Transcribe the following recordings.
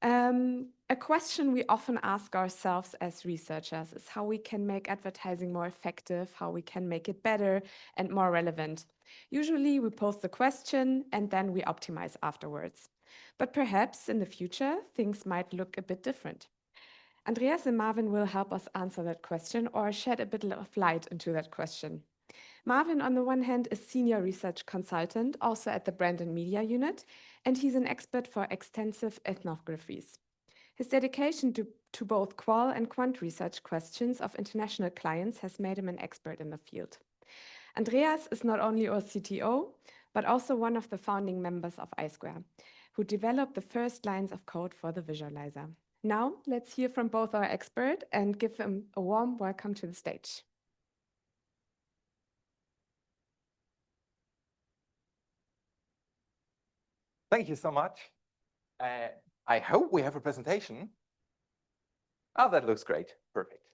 A question we often ask ourselves as researchers is how we can make advertising more effective, how we can make it better and more relevant. Usually we pose the question and then we optimize afterwards. But perhaps in the future, things might look a bit different. Andreas and Marvin will help us answer that question or shed a bit of light into that question. Marvin, on the one hand, is senior research consultant, also at the brand and media unit, and he's an expert for extensive ethnographies. His dedication to both qual and quant research questions of international clients has made him an expert in the field. Andreas is not only our CTO, but also one of the founding members of iSquare, who developed the first lines of code for the visualizer. Now, let's hear from both our expert and give them a warm welcome to the stage. Thank you so much. I hope we have a presentation. Oh, that looks great. Perfect.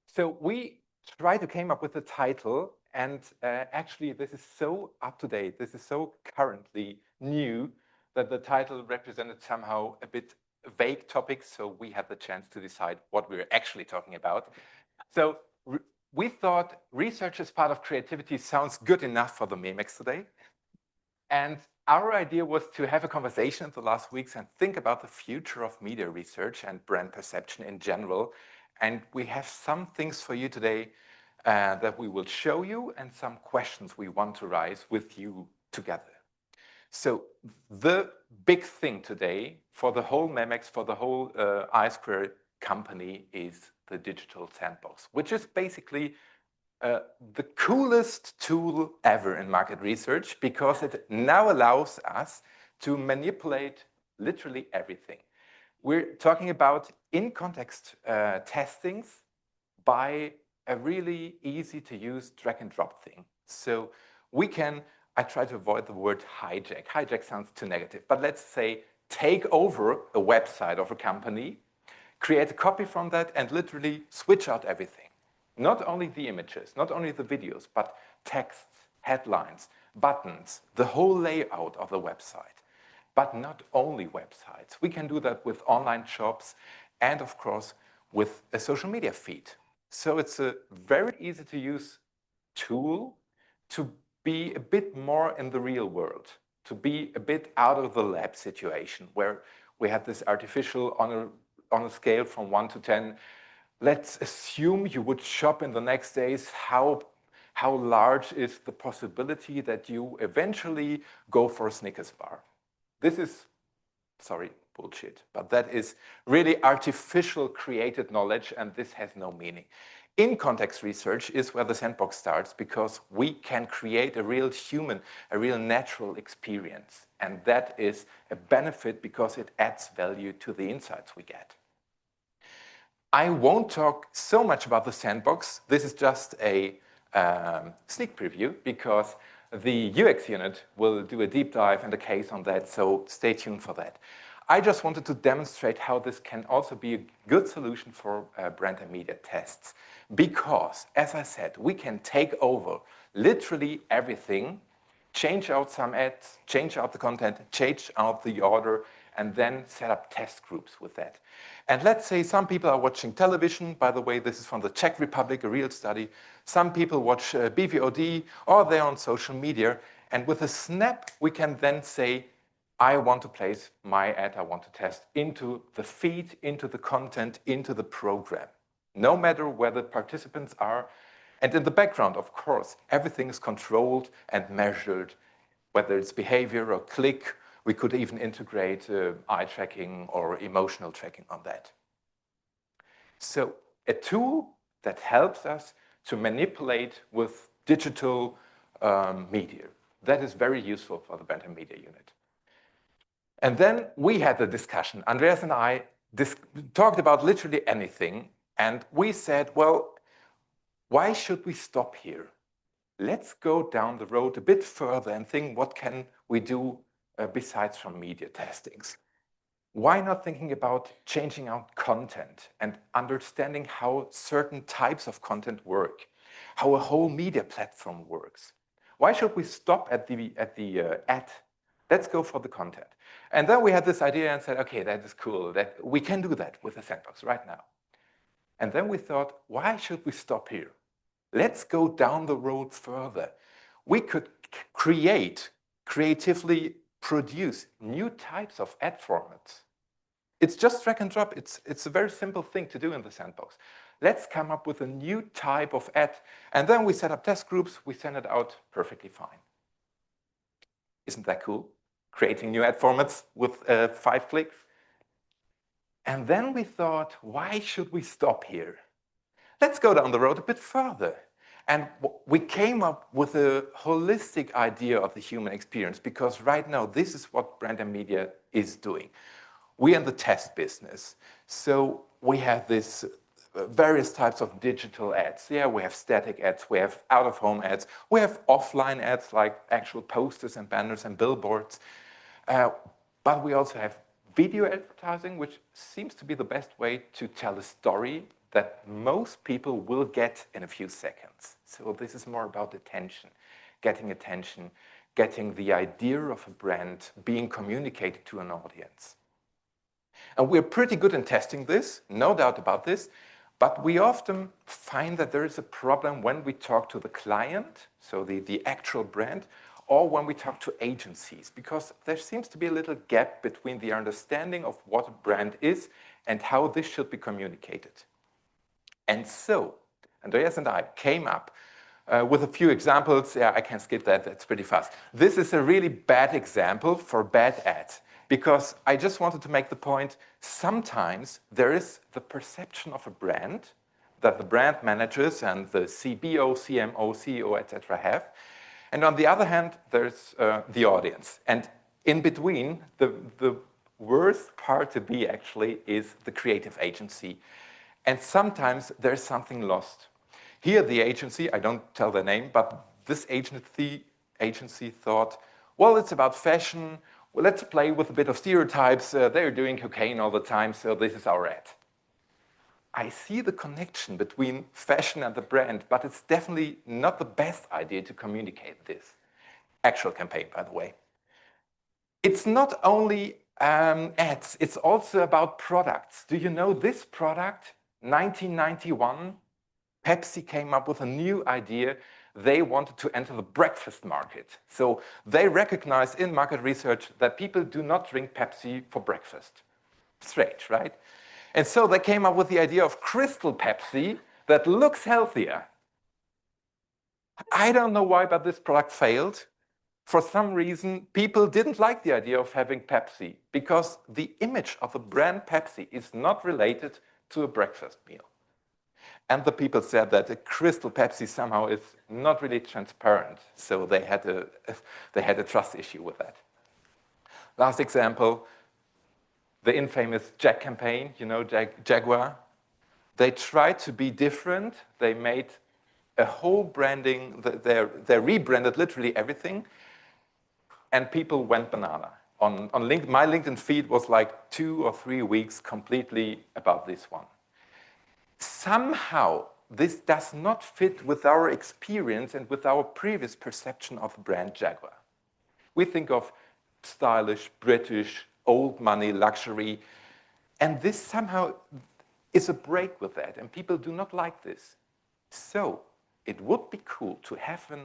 So we tried to come up with a title, and actually this is so up to date. This is so currently new that the title represented somehow a bit vague topics. So we had the chance to decide what we were actually talking about. So we thought research as part of creativity sounds good enough for the Memex today. And our idea was to have a conversation in the last weeks and think about the future of media research and brand perception in general. And we have some things for you today that we will show you and some questions we want to raise with you together. So the big thing today for the whole Memex, for the whole iSquare company is the digital sandbox, which is basically the coolest tool ever in market research because it now allows us to manipulate literally everything. We're talking about in-context testings by a really easy to use drag and drop thing. So we can, I try to avoid the word hijack. Hijack sounds too negative, but let's say take over a website of a company, create a copy from that and literally switch out everything. Not only the images, not only the videos, but texts, headlines, buttons, the whole layout of the website. But not only websites. We can do that with online shops and, of course, with a social media feed. So it's a very easy to use tool to be a bit more in the real world, to be a bit out of the lab situation where we have this artificial on a scale from 1 to 10. Let's assume you would shop in the next days. How large is the possibility that you eventually go for a Snickers bar? This is, sorry, bullshit, but that is really artificial created knowledge, and this has no meaning. In-context research is where the sandbox starts because we can create a real human, a real natural experience. And that is a benefit because it adds value to the insights we get. I won't talk so much about the sandbox. This is just a sneak preview because the UX unit will do a deep dive and a case on that, so stay tuned for that. I just wanted to demonstrate how this can also be a good solution for brand and media tests because, as I said, we can take over literally everything, change out some ads, change out the content, change out the order, and then set up test groups with that. And let's say some people are watching television. By the way, this is from the Czech Republic, a real study. Some people watch BVOD or they're on social media. And with a snap, we can then say, I want to place my ad, I want to test into the feed, into the content, into the program, no matter where the participants are. And in the background, of course, everything is controlled and measured, whether it's behavior or click. We could even integrate eye tracking or emotional tracking on that. So a tool that helps us to manipulate with digital media. That is very useful for the brand and media unit. And then we had the discussion. Andreas and I talked about literally anything. And we said, well, why should we stop here? Let's go down the road a bit further and think, what can we do besides from media testings? Why not thinking about changing out content and understanding how certain types of content work, how a whole media platform works? Why should we stop at the ad Let's go for the content. And then we had this idea and said, okay, that is cool. That we can do that with a sandbox right now. And then we thought, why should we stop here? Let's go down the road further. We could creatively produce new types of ad formats. It's just drag and drop. It's a very simple thing to do in the sandbox. Let's come up with a new type of ad. And then we set up test groups. We send it out perfectly fine. Isn't that cool? Creating new ad formats with 5 clicks. And then we thought, why should we stop here? Let's go down the road a bit further. And we came up with a holistic idea of the human experience, because right now, this is what brand and media is doing. We're in the test business. So we have this various types of digital ads. Yeah, we have static ads, we have out-of-home ads, we have offline ads like actual posters and banners and billboards. But we also have video advertising, which seems to be the best way to tell a story that most people will get in a few seconds. So this is more about attention, getting the idea of a brand being communicated to an audience. And we're pretty good in testing this, no doubt about this, but we often find that there is a problem when we talk to the client, so the actual brand, or when we talk to agencies, because there seems to be a little gap between the understanding of what a brand is and how this should be communicated. And so, Andreas and I came up with a few examples. Yeah, I can skip that, that's pretty fast. This is a really bad example for bad ads, because I just wanted to make the point, sometimes there is the perception of a brand that the brand managers and the CBO, CMO, CEO, etc. have. And on the other hand, there's the audience. And in between, the worst part to be actually is the creative agency. And sometimes there's something lost. Here, the agency, I don't tell the name, but this agency thought, well, it's about fashion. Well, let's play with a bit of stereotypes. They're doing cocaine all the time, so this is our ad. I see the connection between fashion and the brand, but it's definitely not the best idea to communicate this. Actual campaign, by the way. It's not only ads, it's also about products. Do you know this product? 1991, Pepsi came up with a new idea. They wanted to enter the breakfast market. So they recognized in market research that people do not drink Pepsi for breakfast. Strange, right? And so they came up with the idea of Crystal Pepsi that looks healthier. I don't know why, but this product failed. For some reason, people didn't like the idea of having Pepsi because the image of the brand Pepsi is not related to a breakfast meal. And the people said that a Crystal Pepsi somehow is not really transparent, so they had a trust issue with that. Last example, the infamous Jag campaign, you know, Jaguar. They tried to be different. They made a whole branding, they rebranded literally everything, and people went banana. My LinkedIn feed was like 2 or 3 weeks completely about this one. Somehow, this does not fit with our experience and with our previous perception of the brand Jaguar. We think of stylish, British, old money, luxury, and this somehow is a break with that, and people do not like this. So it would be cool to have a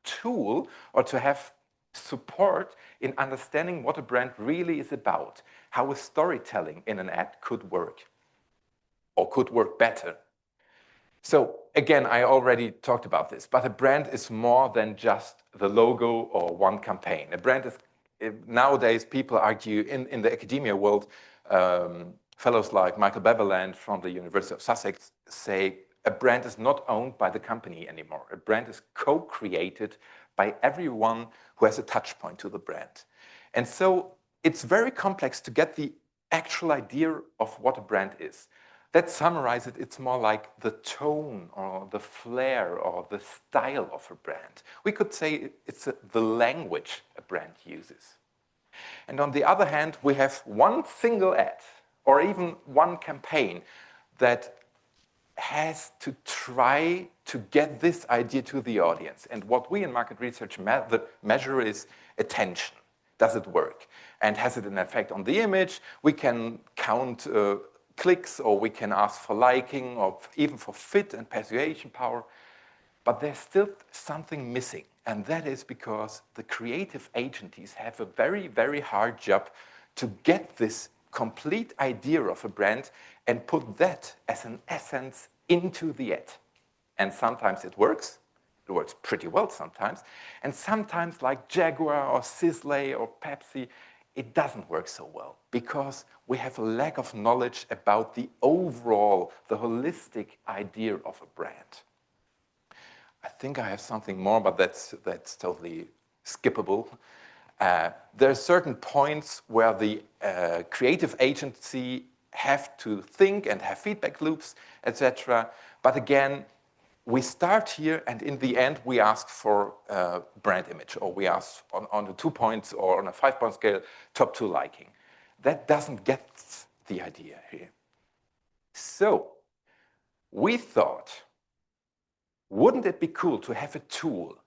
tool or to have support in understanding what a brand really is about, how a storytelling in an ad could work or could work better. So again, I already talked about this, but a brand is more than just the logo or one campaign. A brand is, nowadays people argue in the academia world, fellows like Michael Beverland from the University of Sussex say a brand is not owned by the company anymore. A brand is co-created by everyone who has a touch point to the brand. And so it's very complex to get the actual idea of what a brand is. Let's summarize it. It's more like the tone or the flair or the style of a brand. We could say it's the language a brand uses. And on the other hand, we have one single ad or even one campaign that has to try to get this idea to the audience. And what we in market research measure is attention. does it work? And has it an effect on the image? We can count clicks, or we can ask for liking, or even for fit and persuasion power. But there's still something missing. And that is because the creative agencies have a very, very hard job to get this complete idea of a brand and put that as an essence into the ad. And sometimes it works. It works pretty well sometimes. And sometimes, like Jaguar or Sisley or Pepsi, it doesn't work so well because we have a lack of knowledge about the overall, the holistic idea of a brand. I think I have something more, but that's totally skippable. There are certain points where the creative agency have to think and have feedback loops, etc. But again, we start here, and in the end, we ask for brand image, or we ask on the 2 points or on a 5-point scale, top 2 liking. That doesn't get the idea here. So we thought, wouldn't it be cool to have a tool?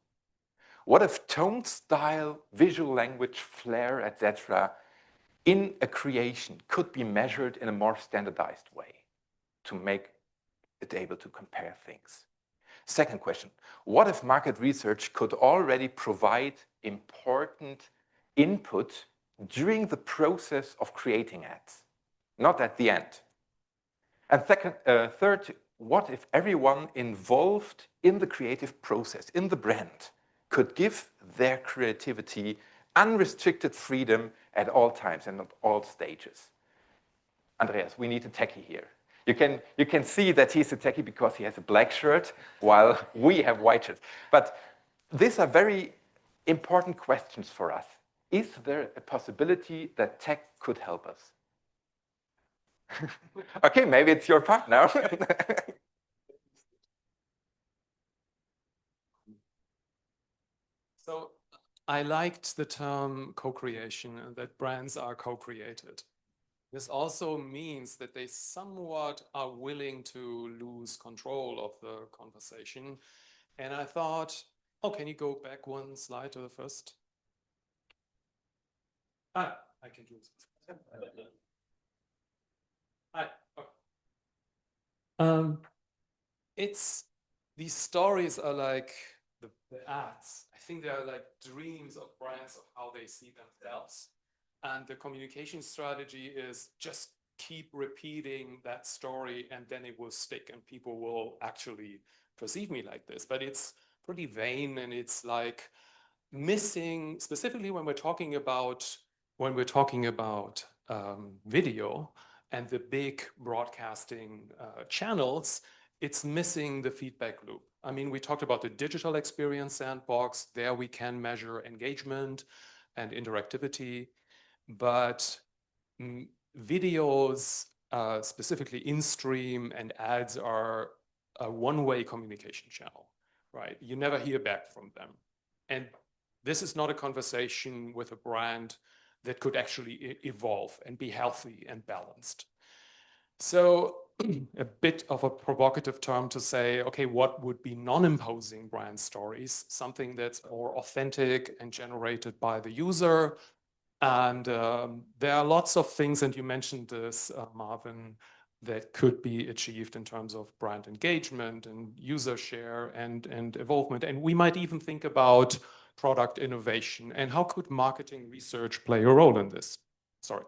What if tone, style, visual language, flair, etc. in a creation could be measured in a more standardized way to make it able to compare things? Second question, what if market research could already provide important input during the process of creating ads, not at the end? And third, what if everyone involved in the creative process, in the brand, could give their creativity unrestricted freedom at all times and at all stages? Andreas, we need a techie here. You can see that he's a techie because he has a black shirt, while we have white shirts. But these are very important questions for us. Is there a possibility that tech could help us? Okay, maybe it's your part now. So I liked the term co-creation, that brands are co-created. This also means that they somewhat are willing to lose control of the conversation. And I thought, oh, can you go back 1 slide to the first? I can do this. It's, these stories are like the ads. I think they are like dreams of brands of how they see themselves. And the communication strategy is just keep repeating that story, and then it will stick and people will actually perceive me like this. But it's pretty vain, and it's like missing, specifically when we're talking about video and the big broadcasting channels, it's missing the feedback loop. I mean, we talked about the digital experience sandbox. There we can measure engagement and interactivity, but videos, specifically in-stream and ads, are a one-way communication channel, right? You never hear back from them. And this is not a conversation with a brand that could actually evolve and be healthy and balanced. So a bit of a provocative term to say, okay, what would be non-imposing brand stories? Something that's more authentic and generated by the user. And there are lots of things, and you mentioned this, Marvin, that could be achieved in terms of brand engagement and user share and involvement. And we might even think about product innovation and how could marketing research play a role in this? Sorry.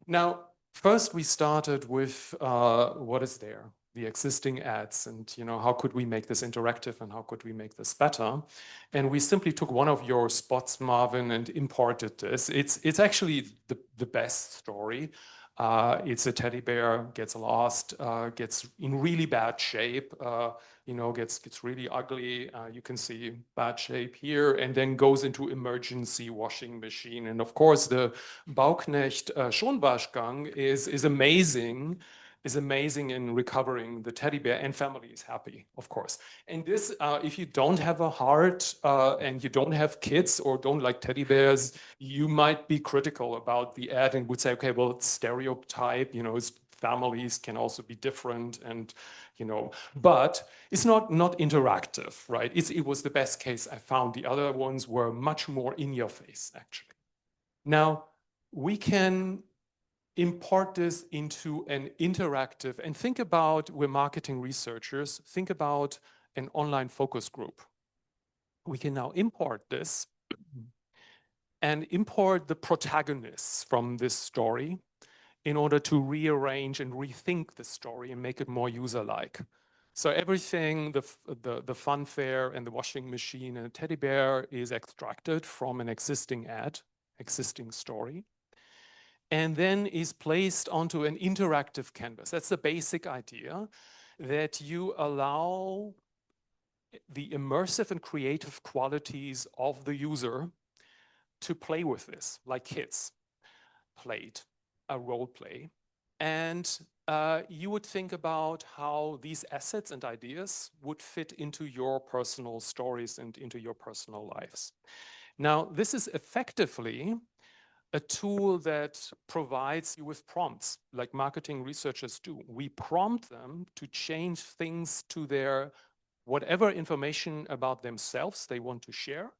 Now, first we started with what is there, the existing ads, and how could we make this interactive and how could we make this better? And we simply took one of your spots, Marvin, and imported this. It's actually the best story. It's a teddy bear, gets lost, gets in really bad shape, gets really ugly. You can see bad shape here, and then goes into emergency washing machine. And of course, the Bauknecht Schonwaschgang is amazing in recovering the teddy bear, and family is happy, of course. And this, if you don't have a heart and you don't have kids or don't like teddy bears, you might be critical about the ad and would say, okay, well, it's stereotype, families can also be different, and but it's not interactive, right? It was the best case I found. The other ones were much more in your face, actually. Now, we can import this into an interactive, and think about, we're marketing researchers, think about an online focus group. We can now import this and import the protagonists from this story in order to rearrange and rethink the story and make it more user-like. So everything, the funfair and the washing machine and the teddy bear is extracted from an existing ad, existing story, and then is placed onto an interactive canvas. That's the basic idea, that you allow the immersive and creative qualities of the user to play with this, like kids played a role play. And you would think about how these assets and ideas would fit into your personal stories and into your personal lives. Now, this is effectively a tool that provides you with prompts, like marketing researchers do. We prompt them to change things to their whatever information about themselves they want to share,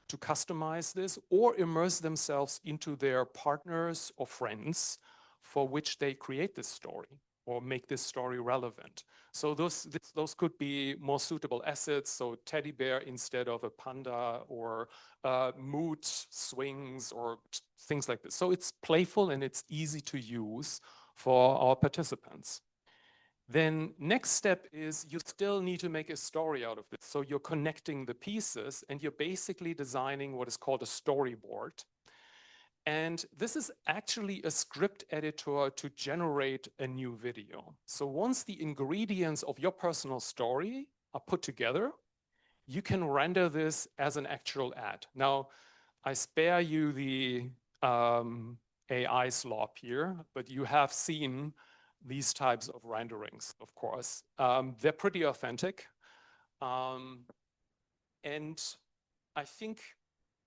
to customize this, or immerse themselves into their partners or friends for which they create this story or make this story relevant. So those could be more suitable assets, so teddy bear instead of a panda, or mood swings or things like this. So it's playful and it's easy to use for our participants. Then next step is you still need to make a story out of this. So you're connecting the pieces and you're basically designing what is called a storyboard. And this is actually a script editor to generate a new video. So once the ingredients of your personal story are put together, you can render this as an actual ad. Now, I spare you the AI slop here, but you have seen these types of renderings, of course. They're pretty authentic. And I think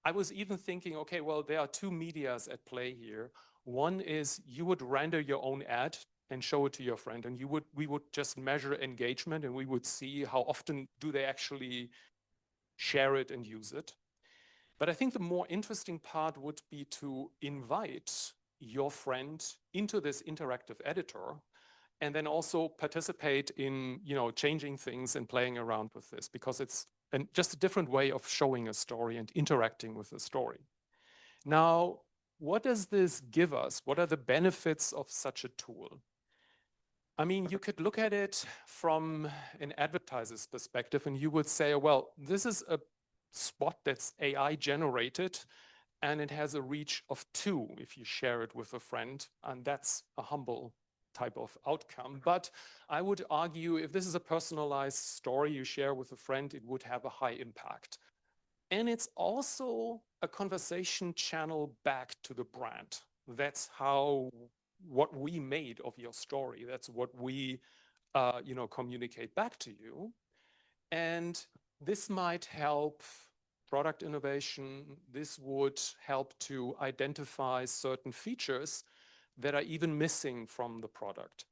I was even thinking, okay, well, there are two medias at play here. One is you would render your own ad and show it to your friend, and we would just measure engagement, and we would see how often do they actually share it and use it. But I think the more interesting part would be to invite your friend into this interactive editor and then also participate in, changing things and playing around with this, because it's just a different way of showing a story and interacting with the story. Now, what does this give us? What are the benefits of such a tool? I mean, you could look at it from an advertiser's perspective and you would say, well, this is a spot that's AI generated and it has a reach of 2 if you share it with a friend, and that's a humble type of outcome. But I would argue if this is a personalized story you share with a friend, it would have a high impact. And it's also a conversation channel back to the brand. That's what we made of your story. That's what we communicate back to you. And this might help product innovation. This would help to identify certain features that are even missing from the product.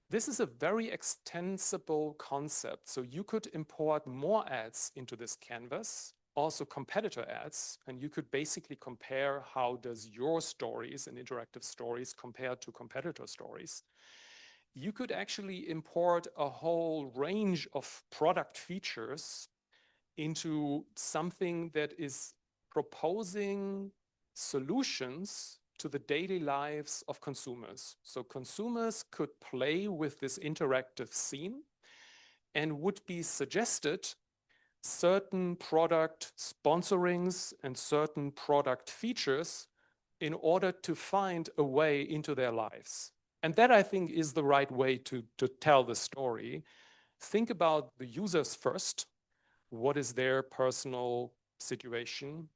This is a very extensible concept. So you could import more ads into this canvas, also competitor ads, and you could basically compare how does your stories and interactive stories compare to competitor stories. You could actually import a whole range of product features into something that is proposing solutions to the daily lives of consumers. So consumers could play with this interactive scene and would be suggested certain product sponsorings and certain product features in order to find a way into their lives. And that, I think, is the right way to tell the story. Think about the users first. What is their personal situation?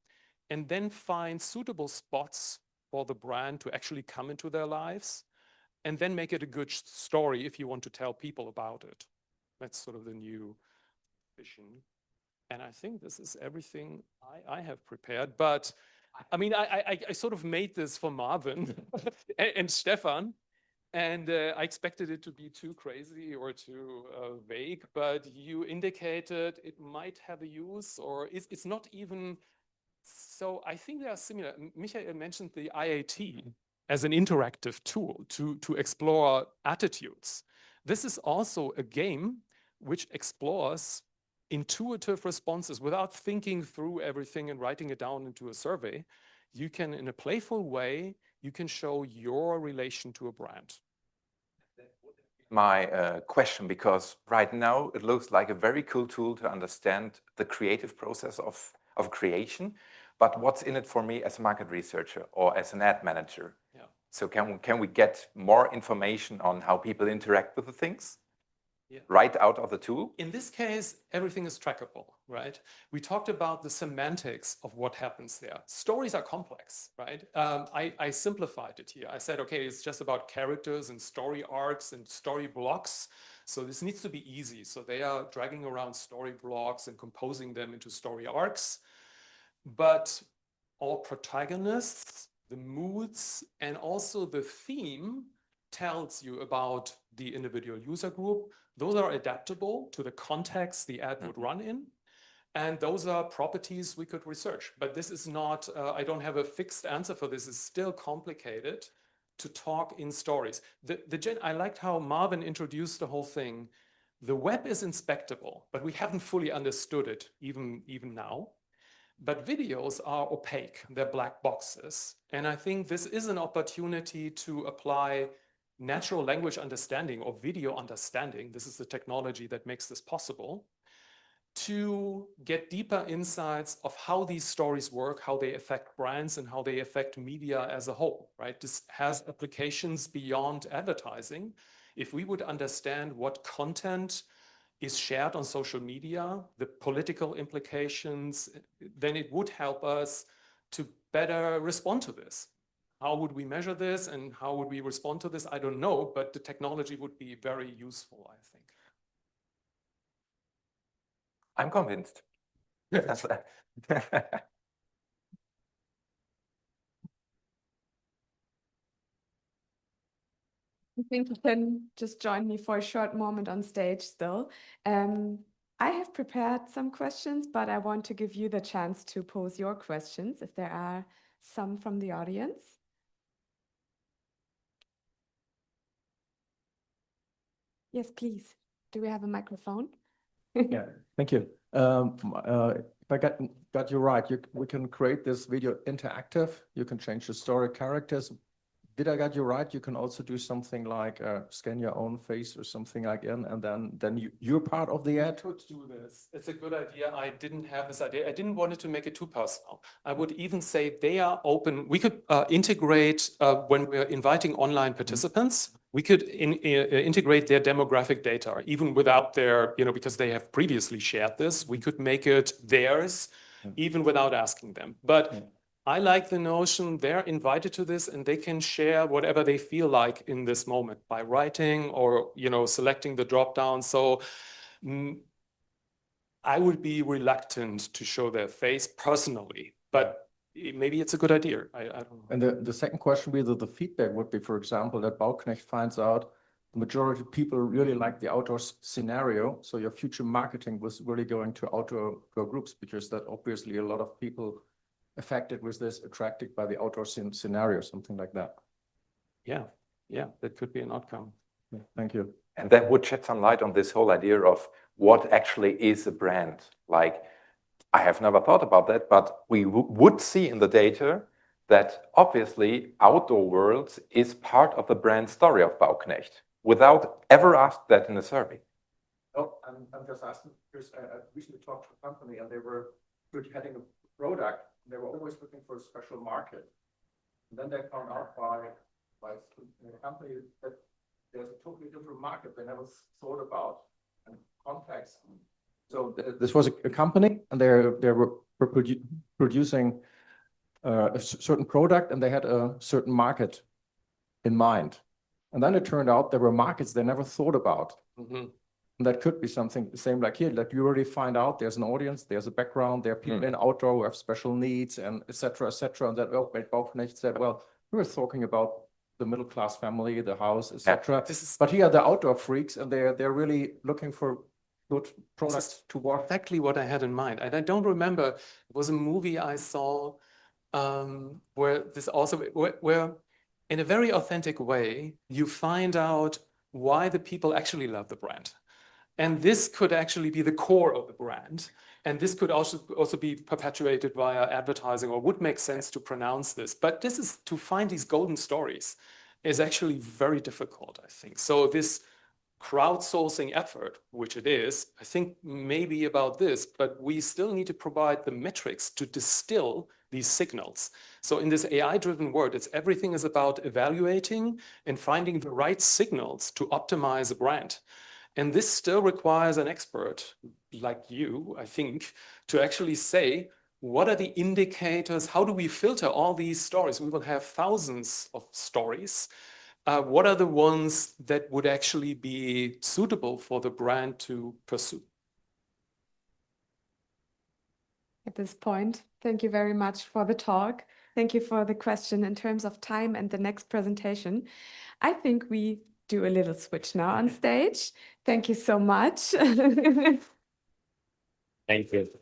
And then find suitable spots for the brand to actually come into their lives, and then make it a good story if you want to tell people about it. That's sort of the new vision. And I think this is everything I have prepared. But I mean, I sort of made this for Marvin and Stefan. And I expected it to be too crazy or too vague, but you indicated it might have a use, or it's not even So I think they are similar. Michael mentioned the IAT as an interactive tool to explore attitudes. This is also a game which explores intuitive responses without thinking through everything and writing it down into a survey. You can, in a playful way, you can show your relation to a brand. My question, because right now it looks like a very cool tool to understand the creative process of creation, but what's in it for me as a market researcher or as an ad manager? Yeah. So can we get more information on how people interact with the things? Yeah. Right out of the tool? In this case, everything is trackable, right? We talked about the semantics of what happens there. Stories are complex, right? I simplified it here. I said, okay, it's just about characters and story arcs and story blocks. So this needs to be easy. So they are dragging around story blocks and composing them into story arcs. But all protagonists, the moods, and also the theme tells you about the individual user group. Those are adaptable to the context the ad would run in. And those are properties we could research. But this is not, I don't have a fixed answer for this. It's still complicated to talk in stories. I liked how Marvin introduced the whole thing. The web is inspectable, but we haven't fully understood it even now. But videos are opaque, they're black boxes. And I think this is an opportunity to apply natural language understanding or video understanding, this is the technology that makes this possible, to get deeper insights of how these stories work, how they affect brands and how they affect media as a whole, right? This has applications beyond advertising. If we would understand what content is shared on social media, the political implications, then it would help us to better respond to this. How would we measure this and how would we respond to this? I don't know, but the technology would be very useful, I think. I'm convinced. I think you can just join me for a short moment on stage still. I have prepared some questions, but I want to give you the chance to pose your questions if there are some from the audience. Yes, please. Do we have a microphone? Yeah, thank you. If I got you right, we can create this video interactive. You can change the story characters. Did I get you right? You can also do something like scan your own face or something like that, and then you're part of the ad. We could do this. It's a good idea. I didn't have this idea. I didn't want it to make it too personal. I would even say they are open. We could integrate when we're inviting online participants. We could integrate their demographic data, even without their, because they have previously shared this. We could make it theirs, even without asking them. But I like the notion they're invited to this and they can share whatever they feel like in this moment by writing or, selecting the drop down. So I would be reluctant to show their face personally, but maybe it's a good idea. I don't know. And the second question would be the feedback would be, for example, that Bauknecht finds out the majority of people really like the outdoor scenario. So your future marketing was really going to outdoor groups because that obviously a lot of people affected with this, attracted by the outdoor scenario, something like that. Yeah, that could be an outcome. Yeah, thank you. And that would shed some light on this whole idea of what actually is a brand. Like, I have never thought about that, but we would see in the data that obviously outdoor worlds is part of the brand story of Bauknecht without ever asked that in a survey. Oh, I'm just asking because I recently talked to a company and they were having a product. They were always looking for a special market. And then they found out by a company that there's a totally different market they never thought about and context. So this was a company and they were producing a certain product and they had a certain market in mind. And then it turned out there were markets they never thought about. Mm-hmm. And that could be something the same like here, that you already find out there's an audience, there's a background, there are people in outdoor who have special needs and et cetera, et cetera. And that Bauknecht said, well, we were talking about the middle class family, the house, et cetera. But here are the outdoor freaks and they're really looking for good product to watch? Exactly what I had in mind. And I don't remember, it was a movie I saw where this also, where in a very authentic way, you find out why the people actually love the brand. And this could actually be the core of the brand. And this could also be perpetuated via advertising, or would make sense to pronounce this. But this is, to find these golden stories is actually very difficult, I think. So this crowdsourcing effort, which it is, I think maybe about this, but we still need to provide the metrics to distill these signals. So in this AI-driven world, everything is about evaluating and finding the right signals to optimize a brand. And this still requires an expert like you, I think, to actually say, what are the indicators? How do we filter all these stories? We will have thousands of stories. What are the ones that would actually be suitable for the brand to pursue? At this point, thank you very much for the talk. Thank you for the question in terms of time and the next presentation. I think we do a little switch now on stage. Thank you so much. Thank you.